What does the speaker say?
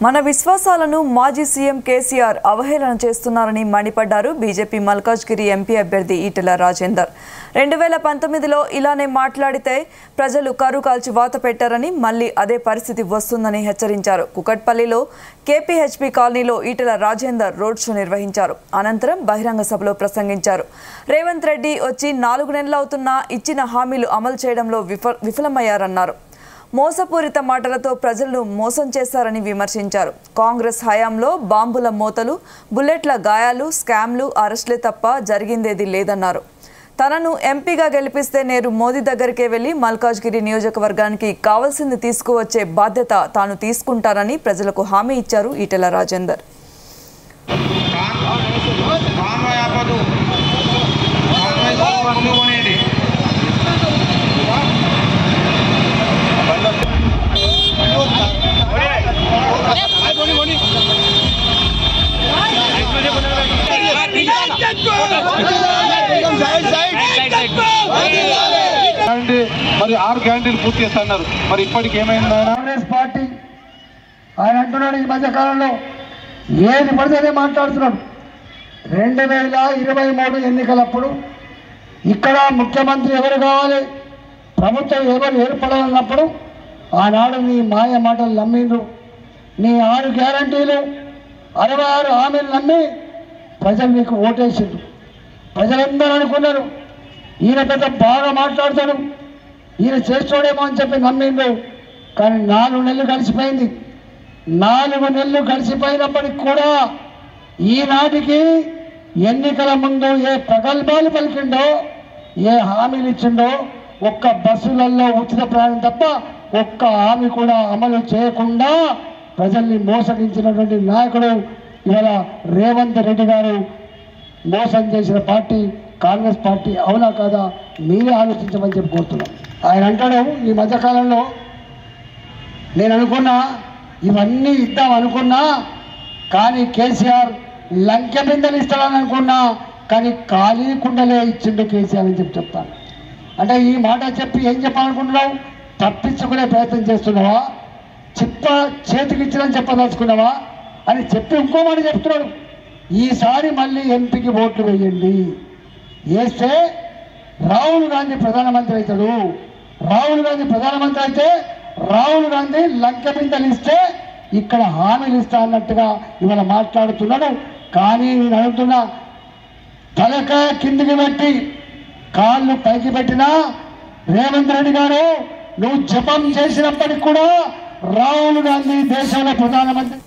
మన విశ్వాసాలను మాజీ సీఎం కేసీఆర్ అవహేళన చేస్తున్నారని మండిపడ్డారు బీజేపీ మల్కాజ్గిరి ఎంపీ అభ్యర్థి ఈటెల రాజేందర్. 2019లో ఇలానే మాట్లాడితే ప్రజలు కరు కాల్చి వాత పెట్టారని మళ్లీ అదే పరిస్థితి వస్తుందని హెచ్చరించారు. కుకట్పల్లిలో కేపీహెచ్పీ కాలనీలో ఈటెల రాజేందర్ రోడ్ షో నిర్వహించారు. అనంతరం బహిరంగ సభలో ప్రసంగించారు. రేవంత్ రెడ్డి వచ్చి 4 నెలలవుతున్నా ఇచ్చిన హామీలు అమలు చేయడంలో విఫలమయ్యారన్నారు. మోసపూరిత మాటలతో ప్రజలను మోసం చేశారని విమర్శించారు. కాంగ్రెస్ హయాంలో బాంబుల మోతలు, బుల్లెట్ల గాయాలు, స్కామ్లు, అరెస్టులే తప్ప జరిగిందేది లేదన్నారు. తనను ఎంపీగా గెలిపిస్తే నేరు మోదీ దగ్గరికే వెళ్లి మల్కాజ్గిరి నియోజకవర్గానికి కావాల్సింది తీసుకువచ్చే బాధ్యత తాను తీసుకుంటానని ప్రజలకు హామీ ఇచ్చారు ఈటెల రాజేందర్. మరి 6 గ్యారెంటీలు పూర్తి చేస్తున్నారు. మరి ఇప్పటికి ఏమైంది? కాంగ్రెస్ పార్టీ ఆయన అంటున్నాడు ఈ మధ్య కాలంలో ఏది పడితే మాట్లాడుతున్నాడు. 2023 ఎన్నికలప్పుడు ఇక్కడ ముఖ్యమంత్రి ఎవరు కావాలి, ప్రభుత్వం ఎవరు ఏర్పడాలన్నప్పుడు ఆనాడు నీ మాయ మాటలు నమ్మిండ్రు. నీ 6 గ్యారెంటీలు 66 హామీలు నమ్మి ప్రజలు నీకు ఓటేసిండ్రు. ప్రజలందరూ అనుకున్నారు ఈయన పెద్ద బాగా మాట్లాడతాడు, ఈయన చేస్తాడేమో అని చెప్పి నమ్మిండ్రు. కానీ 4 నెలలు గడిచిపోయింది. 4 నెలలు గడిచిపోయినప్పటికి కూడా ఈనాటికి ఎన్నికల ముందు ఏ ప్రగల్భాలు పలికిండో, ఏ హామీలు ఇచ్చిండో, ఒక్క బస్సులలో ఉచిత ప్రయాణం తప్ప ఒక్క హామీ కూడా అమలు చేయకుండా ప్రజల్ని మోసగించినటువంటి నాయకుడు ఇవాళ రేవంత్ రెడ్డి గారు. మోసం చేసిన పార్టీ కాంగ్రెస్ పార్టీ. అవునా కాదా మీరే ఆలోచించమని చెప్పి కోరుతున్నాం. ఆయన అంటాడు ఈ మధ్యకాలంలో నేను అనుకున్నా ఇవన్నీ ఇద్దాం అనుకున్నా, కానీ కేసీఆర్ లంకె బిందెలు ఇస్తాడని అనుకున్నా, కానీ ఖాళీ కుండలే ఇచ్చిండు కేసీఆర్ అని చెప్పి చెప్తాను. అంటే ఈ మాట చెప్పి ఏం చెప్పాలనుకుంటున్నావు? తప్పించుకునే ప్రయత్నం చేస్తున్నావా? చిప్ప చేతికి ఇచ్చిందని చెప్పదలుచుకున్నావా అని చెప్పి ఇంకో మాట చెప్తున్నాడు. ఈసారి మళ్ళీ ఎంపీకి ఓట్లు వేయండి, వేస్తే రాహుల్ గాంధీ ప్రధానమంత్రి అవుతాడు. రాహుల్ గాంధీ ప్రధానమంత్రి అయితే రాహుల్ గాంధీ లంకె బిందెలు ఇస్తే ఇక్కడ హామీలు ఇస్తా అన్నట్టుగా ఇవాళ మాట్లాడుతున్నాడు. కానీ నేను అడుగుతున్నా, తలకాయ కిందికి పెట్టి కాళ్ళు పైకి పెట్టినా రేవంత్ రెడ్డి గారు నువ్వు జపం చేసినప్పటికి కూడా రాహుల్ గాంధీ దేశంలో ప్రధానమంత్రి